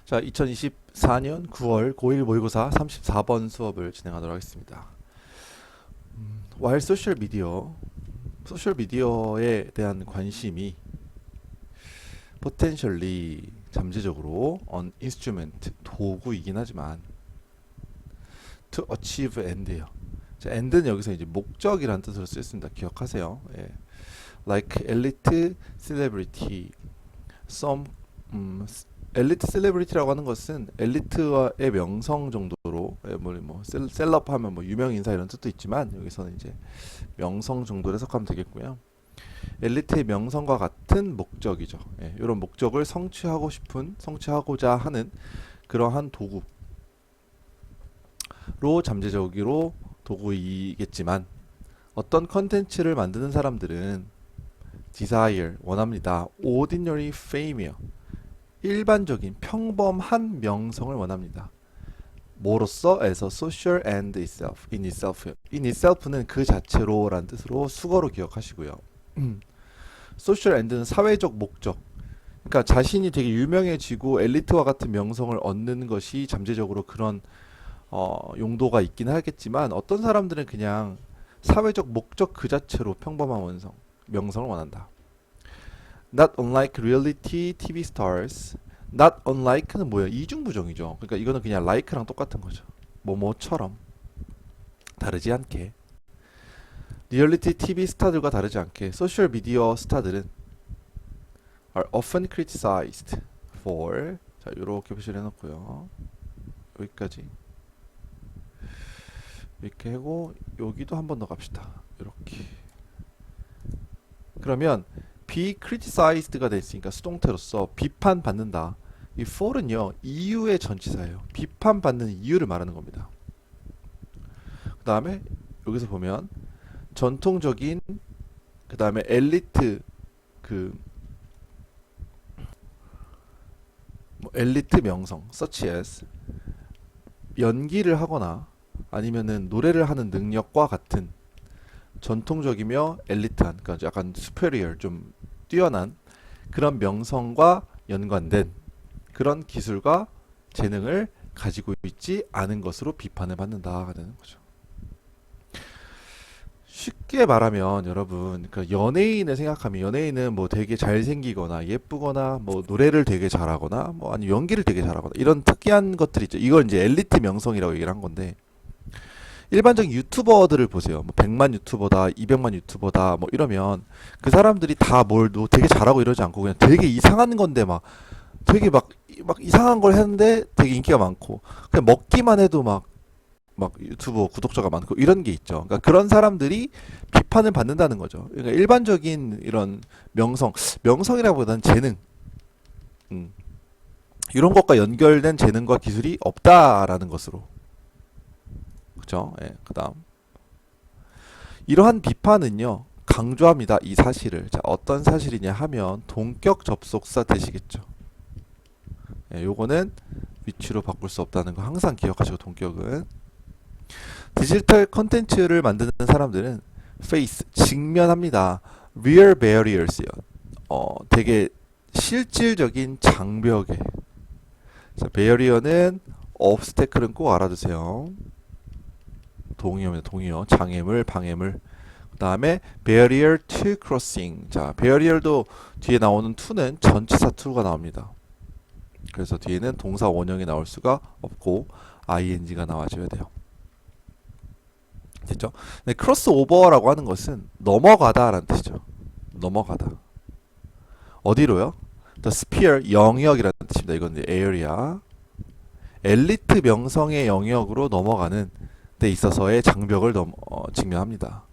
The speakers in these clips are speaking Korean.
자, 2024년 9월 고1 모의고사 34번 수업을 진행하도록 하겠습니다. while 소셜 미디어에 대한 관심이 potentially 잠재적으로 an instrument 도구이긴 하지만 to achieve end예요. 자, end는 여기서 이제 목적이라는 뜻으로 쓰였습니다. 기억하세요. 예. like elite celebrity, some 엘리트 셀레브리티라고 하는 것은 엘리트의 명성 정도로 셀럽 하면 뭐 유명 인사 이런 뜻도 있지만 여기서는 이제 명성 정도로 해석하면 되겠고요. 엘리트의 명성과 같은 목적이죠. 예, 이런 목적을 성취하고자 하는 그러한 도구로 잠재적으로 도구이겠지만 어떤 컨텐츠를 만드는 사람들은 desire 원합니다. ordinary fame이요. 일반적인 평범한 명성을 원합니다. 뭐로써? as a social end itself, in itself. in itself는 그 자체로 라는 뜻으로 수거로 기억하시고요. social end는 사회적 목적. 그러니까 자신이 되게 유명해지고 엘리트와 같은 명성을 얻는 것이 잠재적으로 그런 용도가 있긴 하겠지만 어떤 사람들은 그냥 사회적 목적 그 자체로 평범한 명성을 원한다. Not unlike reality TV stars. Not unlike는 뭐예요? 이중부정이죠. 그러니까 이거는 그냥 like랑 똑같은 거죠. 뭐뭐처럼 다르지 않게. 리얼리티 TV 스타들과 다르지 않게 소셜 미디어 스타들은 are often criticized for. 자, 이렇게 표시를 해놓고요. 여기까지 이렇게 하고 여기도 한 번 더 갑시다. 이렇게. 그러면 be criticized가 됐으니까 수동태로서 비판받는다. 이 for은요 이유의 전치사예요. 비판받는 이유를 말하는 겁니다. 그 다음에 여기서 보면 전통적인 그 다음에 엘리트 엘리트 명성 such as 연기를 하거나 아니면은 노래를 하는 능력과 같은 전통적이며 엘리트한, 그러니까 약간 superior, 좀 뛰어난 그런 명성과 연관된 그런 기술과 재능을 가지고 있지 않은 것으로 비판을 받는다가 되는 거죠. 쉽게 말하면 여러분, 그 연예인을 생각하면 연예인은 뭐 되게 잘생기거나 예쁘거나 뭐 노래를 되게 잘하거나 뭐 아니 연기를 되게 잘하거나 이런 특이한 것들이 있죠. 이걸 이제 엘리트 명성이라고 얘기를 한 건데 일반적인 유튜버들을 보세요. 뭐 100만 유튜버다, 200만 유튜버다, 뭐 이러면 그 사람들이 다 뭘 되게 잘하고 이러지 않고 그냥 되게 이상한 건데 막 되게 막 이상한 걸 했는데 되게 인기가 많고 그냥 먹기만 해도 막 유튜버 구독자가 많고 이런 게 있죠. 그러니까 그런 사람들이 비판을 받는다는 거죠. 그러니까 일반적인 이런 명성이라기보다는 재능, 이런 것과 연결된 재능과 기술이 없다라는 것으로. 그죠? 예, 그 다음. 이러한 비판은요, 강조합니다. 이 사실을. 자, 어떤 사실이냐 하면, 동격 접속사 되시겠죠. 예, 요거는 위치로 바꿀 수 없다는 거 항상 기억하시고, 동격은. 디지털 컨텐츠를 만드는 사람들은 face, 직면합니다. real barriers요. 되게 실질적인 장벽에. 자, barrier는 obstacle은 꼭 알아두세요. 동의어입니다. 동의어. 장애물, 방해물. 그 다음에 barrier to crossing. 자, barrier도 뒤에 나오는 to는 전치사 to가 나옵니다. 그래서 뒤에는 동사 원형이 나올 수가 없고 ing가 나와줘야 돼요. 됐죠? 네, crossover라고 하는 것은 넘어가다라는 뜻이죠. 넘어가다. 어디로요? The sphere, 영역이라는 뜻입니다. 이건 이제 area. 엘리트 명성의 영역으로 넘어가는 데 있어서의 장벽을 직면합니다.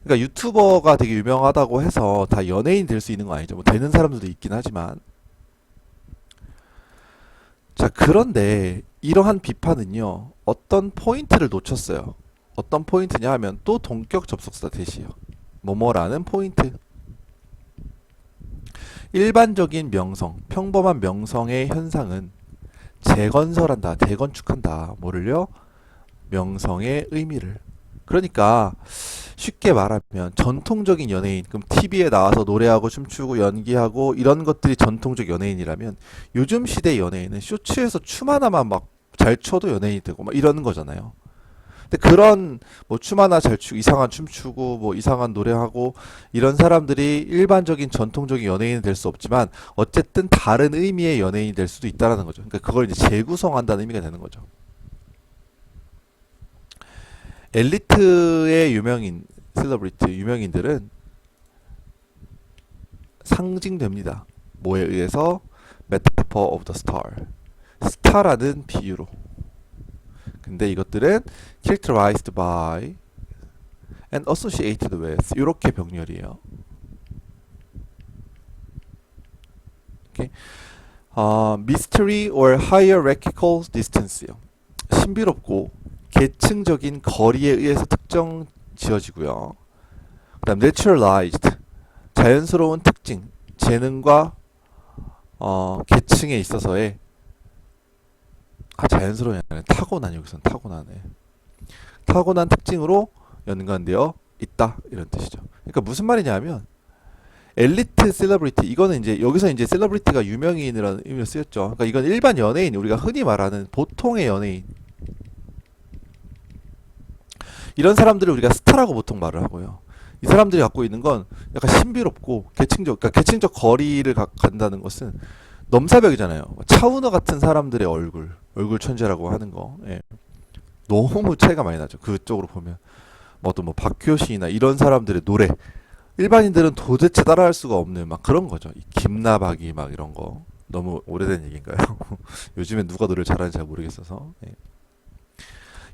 그러니까 유튜버가 되게 유명하다고 해서 다 연예인 될 수 있는 거 아니죠. 뭐 되는 사람들도 있긴 하지만. 자, 그런데 이러한 비판은요, 어떤 포인트를 놓쳤어요. 어떤 포인트냐 하면 또 동격 접속사 대시요. 뭐뭐라는 포인트. 일반적인 명성, 평범한 명성의 현상은 재건설한다, 재건축한다. 뭐를요? 명성의 의미를. 그러니까 쉽게 말하면 전통적인 연예인, 그럼 TV에 나와서 노래하고 춤추고 연기하고 이런 것들이 전통적 연예인이라면 요즘 시대 연예인은 쇼츠에서 춤 하나만 막 잘 춰도 연예인이 되고 막 이러는 거잖아요. 근데 그런 뭐 춤 하나 잘 추고 이상한 춤 추고 뭐 이상한 노래하고 이런 사람들이 일반적인 전통적인 연예인이 될 수 없지만 어쨌든 다른 의미의 연예인이 될 수도 있다라는 거죠. 그러니까 그걸 이제 재구성한다는 의미가 되는 거죠. 엘리트의 유명인, 셀러브리티, 유명인들은 상징됩니다. 뭐에 의해서? metaphor of the star. 스타라는 비유로. 근데 이것들은 characterized by and associated with 이렇게 병렬이에요. 오케이. mystery or hierarchical distance요. 신비롭고 계층적인 거리에 의해서 특정 지어지고요. 그다음 naturalized 자연스러운 특징, 재능과 계층에 있어서의 자연스러운 아니라 타고난 여기서는 타고나네. 타고난 특징으로 연관되어 있다 이런 뜻이죠. 그러니까 무슨 말이냐면 엘리트 셀러브리티 이거는 이제 여기서 이제 셀러브리티가 유명인이라는 의미로 쓰였죠. 그러니까 이건 일반 연예인 우리가 흔히 말하는 보통의 연예인 이런 사람들을 우리가 스타라고 보통 말을 하고요. 이 사람들이 갖고 있는 건 약간 신비롭고 계층적, 그러니까 계층적 거리를 간다는 것은 넘사벽이잖아요. 차은우 같은 사람들의 얼굴 천재라고 하는 거. 예. 너무 차이가 많이 나죠. 그쪽으로 보면. 뭐 박효신이나 이런 사람들의 노래. 일반인들은 도대체 따라할 수가 없는 막 그런 거죠. 이 김나박이 막 이런 거. 너무 오래된 얘기인가요? 요즘엔 누가 노래를 잘하는지 잘 모르겠어서. 예.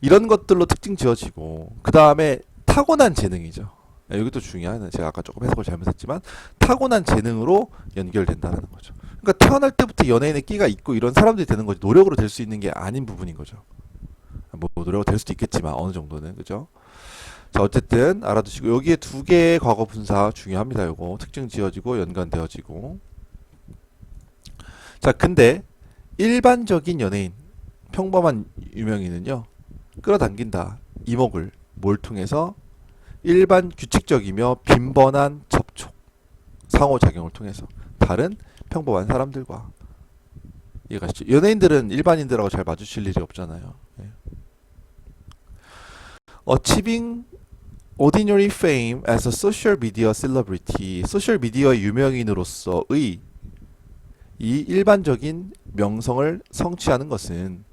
이런 것들로 특징 지어지고 그 다음에 타고난 재능이죠. 여기도 중요한 제가 아까 조금 해석을 잘못했지만 타고난 재능으로 연결된다는 거죠. 그러니까 태어날 때부터 연예인의 끼가 있고 이런 사람들이 되는 거지 노력으로 될 수 있는 게 아닌 부분인 거죠. 뭐 노력으로 될 수도 있겠지만 어느 정도는 그죠? 자 어쨌든 알아두시고 여기에 두 개의 과거 분사 중요합니다. 요거 특징 지어지고 연관되어지고 자 근데 일반적인 연예인 평범한 유명인은요 끌어당긴다 이목을 뭘 통해서 일반 규칙적이며 빈번한 접촉 상호작용을 통해서 다른 평범한 사람들과 이해가시죠? 연예인들은 일반인들하고 잘 마주칠 일이 없잖아요. 예. Achieving ordinary fame as a social media celebrity 소셜 미디어 유명인으로서의 이 일반적인 명성을 성취하는 것은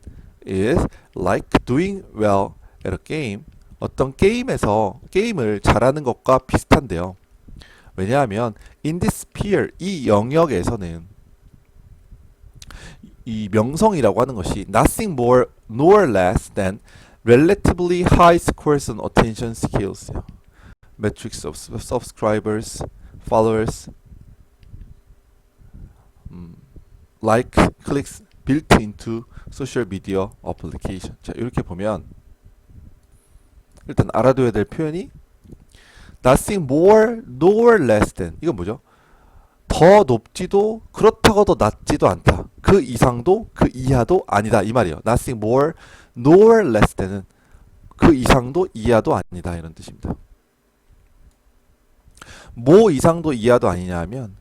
is like doing well at a game 어떤 게임에서 게임을 잘하는 것과 비슷한데요. 왜냐하면 in this sphere 이 영역에서는 이 명성이라고 하는 것이 nothing more nor less than relatively high scores on attention skills metrics of subscribers, followers, like, clicks built into social media application. 자, 이렇게 보면 일단 알아둬야 될 표현이 nothing more nor less than 이건 뭐죠? 더 높지도 그렇다고 더 낮지도 않다. 그 이상도 그 이하도 아니다 이 말이에요. nothing more nor less than은 그 이상도 이하도 아니다 이런 뜻입니다. 뭐 이상도 이하도 아니냐 하면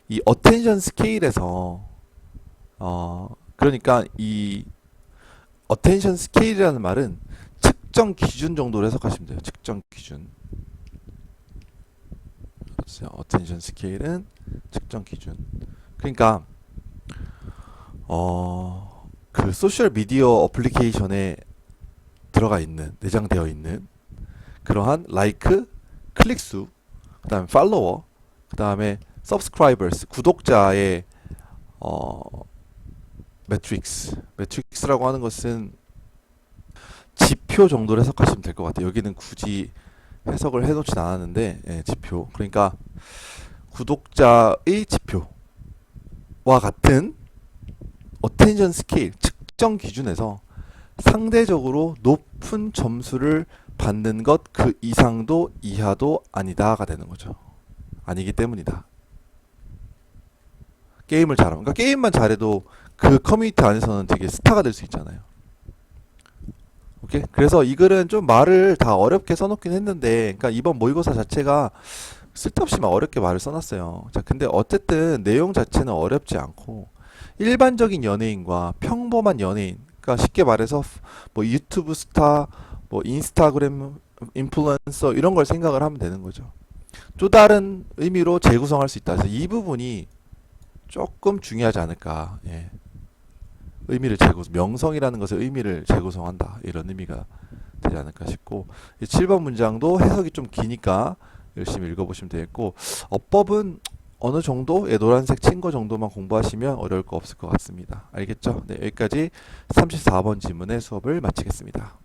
이 attention scale에서 그러니까 이 attention scale이라는 말은 측정 기준 정도로 해석하시면 돼요. 측정 기준. attention scale은 측정 기준. 그러니까 그 소셜 미디어 어플리케이션에 들어가 있는 내장되어 있는 그러한 라이크, 클릭 수, 그다음에 팔로워, 그다음에 subscribers 구독자의 매트릭스라고 하는 것은 지표 정도로 해석하시면 될 것 같아요. 여기는 굳이 해석을 해놓진 않았는데 예, 지표. 그러니까 구독자의 지표와 같은 어텐션 스케일 측정 기준에서 상대적으로 높은 점수를 받는 것 그 이상도 이하도 아니다가 되는 거죠. 아니기 때문이다. 게임을 잘하면 그러니까 게임만 잘해도 그 커뮤니티 안에서는 되게 스타가 될 수 있잖아요. 오케이. 그래서 이 글은 좀 말을 다 어렵게 써놓긴 했는데, 그러니까 이번 모의고사 자체가 쓸데없이 막 어렵게 말을 써놨어요. 자, 근데 어쨌든 내용 자체는 어렵지 않고, 일반적인 연예인과 평범한 연예인, 그러니까 쉽게 말해서 뭐 유튜브 스타, 뭐 인스타그램 인플루언서 이런 걸 생각을 하면 되는 거죠. 또 다른 의미로 재구성할 수 있다. 그래서 이 부분이 조금 중요하지 않을까. 예. 의미를 재구성, 명성이라는 것의 의미를 재구성한다. 이런 의미가 되지 않을까 싶고, 이 7번 문장도 해석이 좀 기니까 열심히 읽어보시면 되겠고, 어법은 어느 정도, 예, 노란색 친 거 정도만 공부하시면 어려울 거 없을 것 같습니다. 알겠죠? 네, 여기까지 34번 지문의 수업을 마치겠습니다.